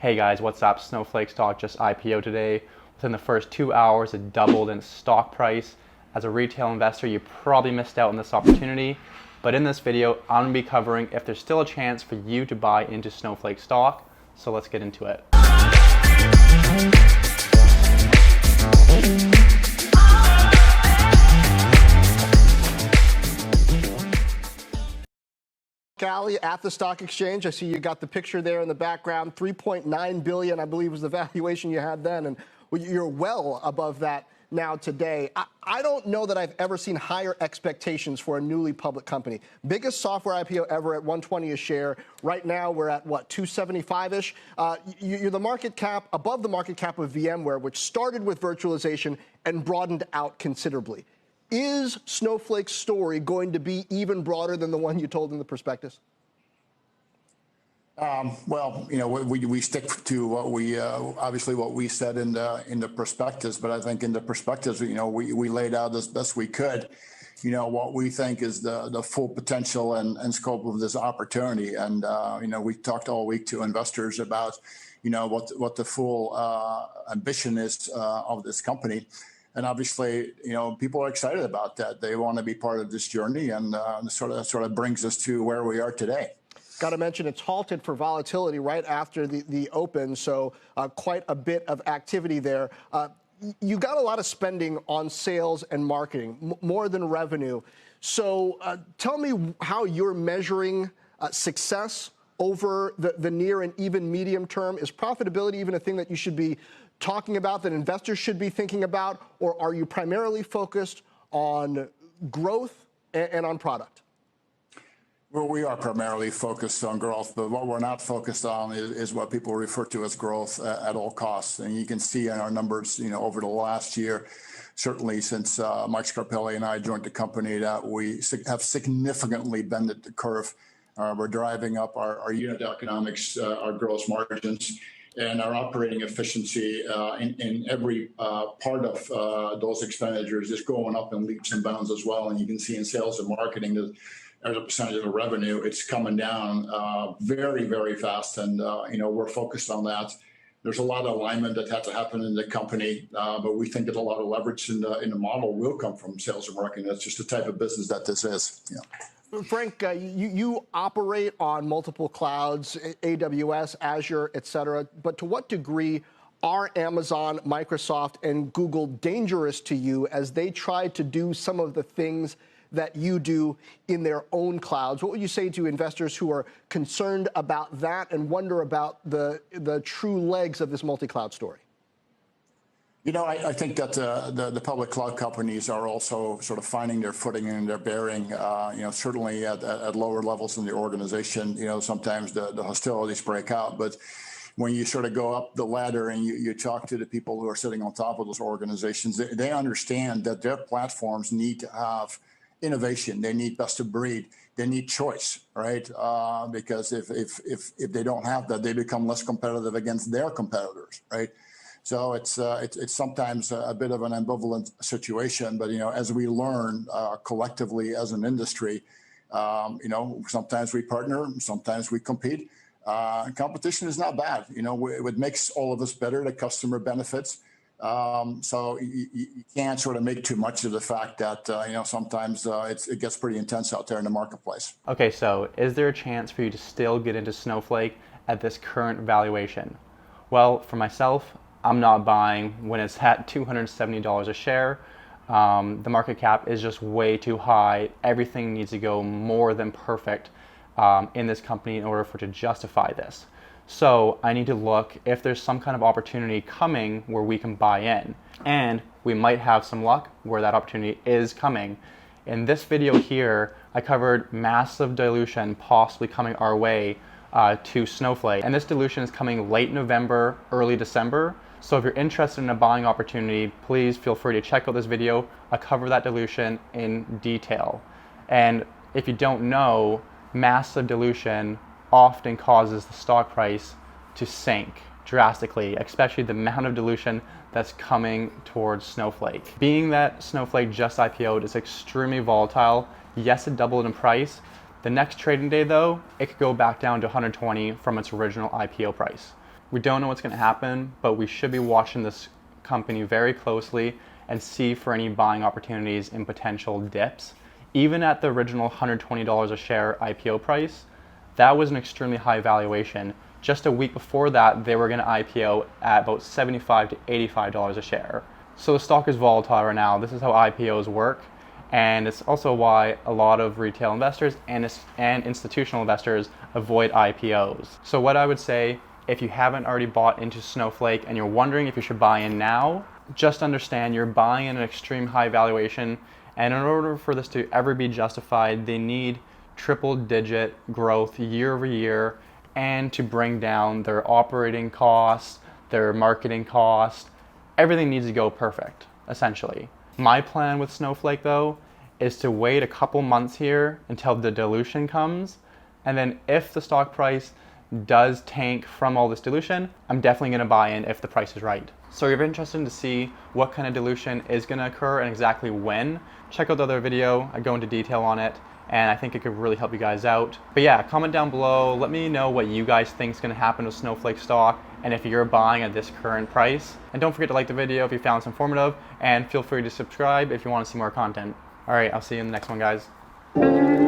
Hey guys, what's up? Snowflake Stock just IPO today. Within the first 2 hours, it doubled in stock price. As a retail investor, you probably missed out on this opportunity. But in this video, I'm going to be covering if there's still a chance for you to buy into Snowflake stock. So let's get into it. Callie at the stock exchange. I see you got the picture there in the background. 3.9 billion, I believe, was the valuation you had then, and you're well above that now today. I don't know that I've ever seen higher expectations for a newly public company. Biggest software IPO ever at 120 a share. Right now we're at what, 275-ish. You're the market cap, above the market cap of VMware, which started with virtualization and broadened out considerably. Is Snowflake's story going to be even broader than the one you told in the prospectus? Well, we stick to what we obviously what we said in the prospectus, but I think in the prospectus, we laid out as best we could, what we think is the full potential and scope of this opportunity, and we talked all week to investors about, what the full ambition is of this company. And obviously, people are excited about that. They want to be part of this journey, and sort of brings us to where we are today. Got to mention it's halted for volatility right after the open, so quite a bit of activity there. You got a lot of spending on sales and marketing, more than revenue. So tell me how you're measuring success over the near and even medium term. Is profitability even a thing that you should be talking about, that investors should be thinking about, or are you primarily focused on growth and on product? Well, we are primarily focused on growth, but what we're not focused on is what people refer to as growth at all costs. And you can see in our numbers, over the last year, certainly since Mike Scarpelli and I joined the company, that we have significantly bended the curve. We're driving up our unit economics, our gross margins, and our operating efficiency in every part of those expenditures is going up in leaps and bounds as well. And you can see in sales and marketing that as a percentage of the revenue, it's coming down very, very fast. And, we're focused on that. There's a lot of alignment that had to happen in the company, but we think that a lot of leverage in the model will come from sales and marketing. That's just the type of business that this is. Yeah. Frank, you operate on multiple clouds, AWS, Azure, et cetera, but to what degree are Amazon, Microsoft, and Google dangerous to you as they try to do some of the things that you do in their own clouds? What would you say to investors who are concerned about that and wonder about the true legs of this multi-cloud story? I think that the public cloud companies are also sort of finding their footing and their bearing, certainly at lower levels in the organization. Sometimes the hostilities break out, but when you sort of go up the ladder and you talk to the people who are sitting on top of those organizations, they understand that their platforms need to have innovation. They need best of breed. They need choice, right? Because if they don't have that, they become less competitive against their competitors, right? So it's sometimes a bit of an ambivalent situation, but as we learn collectively as an industry, sometimes we partner, sometimes we compete. Competition is not bad. It makes all of us better. The customer benefits. So you can't sort of make too much of the fact that sometimes it gets pretty intense out there in the marketplace. Okay, so is there a chance for you to still get into Snowflake at this current valuation? Well, for myself, I'm not buying when it's at $270 a share. The market cap is just way too high. Everything needs to go more than perfect in this company in order for it to justify this. So I need to look if there's some kind of opportunity coming where we can buy in. And we might have some luck where that opportunity is coming. In this video here, I covered massive dilution possibly coming our way to Snowflake. And this dilution is coming late November, early December. So if you're interested in a buying opportunity, please feel free to check out this video. I cover that dilution in detail. And if you don't know, massive dilution often causes the stock price to sink drastically, especially the amount of dilution that's coming towards Snowflake. Being that Snowflake just IPO'd is extremely volatile. Yes, it doubled in price. The next trading day though, it could go back down to 120 from its original IPO price. We don't know what's going to happen, but we should be watching this company very closely and see for any buying opportunities in potential dips. Even at the original $120 a share IPO price, that was an extremely high valuation. Just a week before that, they were going to IPO at about $75 to $85 a share. So the stock is volatile right now. This is how IPOs work. And it's also why a lot of retail investors and institutional investors avoid IPOs. So what I would say, if you haven't already bought into Snowflake and you're wondering if you should buy in now, just understand you're buying in an extreme high valuation. And in order for this to ever be justified, they need triple-digit growth year over year, and to bring down their operating costs, their marketing costs. Everything needs to go perfect, essentially. My plan with Snowflake, though, is to wait a couple months here until the dilution comes, and then if the stock price does tank from all this dilution, I'm definitely going to buy in if the price is right. So if you're interested to see what kind of dilution is going to occur and exactly when, check out the other video. I go into detail on it, and I think it could really help you guys out. But yeah, comment down below. Let me know what you guys think is going to happen with Snowflake stock, and if you're buying at this current price. And don't forget to like the video if you found this informative, and feel free to subscribe if you want to see more content. All right, I'll see you in the next one, guys.